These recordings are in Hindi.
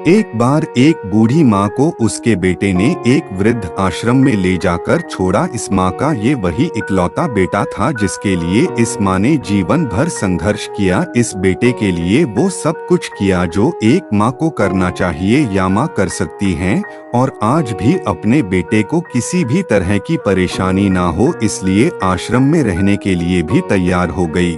एक बार एक बूढ़ी माँ को उसके बेटे ने एक वृद्ध आश्रम में ले जाकर छोड़ा। इस माँ का ये वही इकलौता बेटा था जिसके लिए इस माँ ने जीवन भर संघर्ष किया। इस बेटे के लिए वो सब कुछ किया जो एक माँ को करना चाहिए या माँ कर सकती हैं, और आज भी अपने बेटे को किसी भी तरह की परेशानी ना हो इसलिए आश्रम में रहने के लिए भी तैयार हो गई।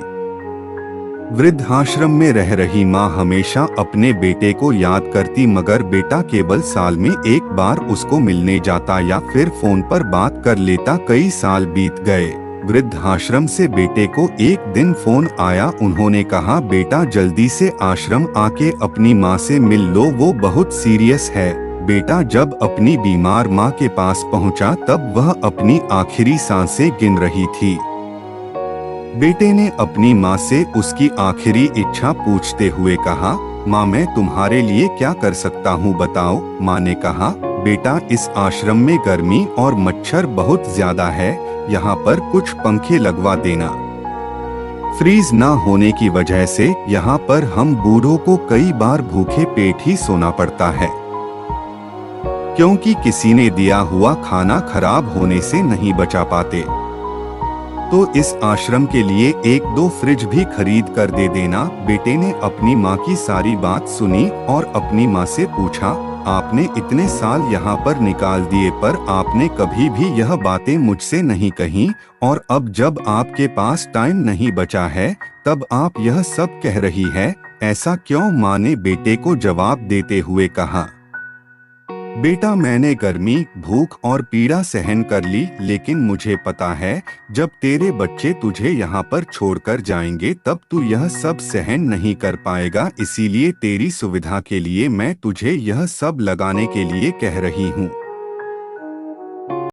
वृद्धाश्रम में रह रही माँ हमेशा अपने बेटे को याद करती, मगर बेटा केवल साल में एक बार उसको मिलने जाता या फिर फोन पर बात कर लेता। कई साल बीत गए। वृद्धाश्रम से बेटे को एक दिन फोन आया। उन्होंने कहा, बेटा जल्दी से आश्रम आके अपनी माँ से मिल लो, वो बहुत सीरियस है। बेटा जब अपनी बीमार माँ के पास पहुँचा तब वह अपनी आखिरी सांसें गिन रही थी। बेटे ने अपनी माँ से उसकी आखिरी इच्छा पूछते हुए कहा, माँ मैं तुम्हारे लिए क्या कर सकता हूँ बताओ। माँ ने कहा, बेटा इस आश्रम में गर्मी और मच्छर बहुत ज्यादा है, यहाँ पर कुछ पंखे लगवा देना। फ्रीज ना होने की वजह से यहाँ पर हम बूढ़ों को कई बार भूखे पेट ही सोना पड़ता है, क्योंकि किसी ने दिया हुआ खाना खराब होने से नहीं बचा पाते। तो इस आश्रम के लिए एक दो फ्रिज भी खरीद कर दे देना। बेटे ने अपनी माँ की सारी बात सुनी और अपनी माँ से पूछा, आपने इतने साल यहाँ पर निकाल दिए पर आपने कभी भी यह बातें मुझसे नहीं कही, और अब जब आपके पास टाइम नहीं बचा है तब आप यह सब कह रही है, ऐसा क्यों? माँ ने बेटे को जवाब देते हुए कहा, बेटा मैंने गर्मी, भूख और पीड़ा सहन कर ली, लेकिन मुझे पता है जब तेरे बच्चे तुझे यहाँ पर छोड़कर जाएंगे तब तू यह सब सहन नहीं कर पाएगा। इसीलिए तेरी सुविधा के लिए मैं तुझे यह सब लगाने के लिए कह रही हूँ।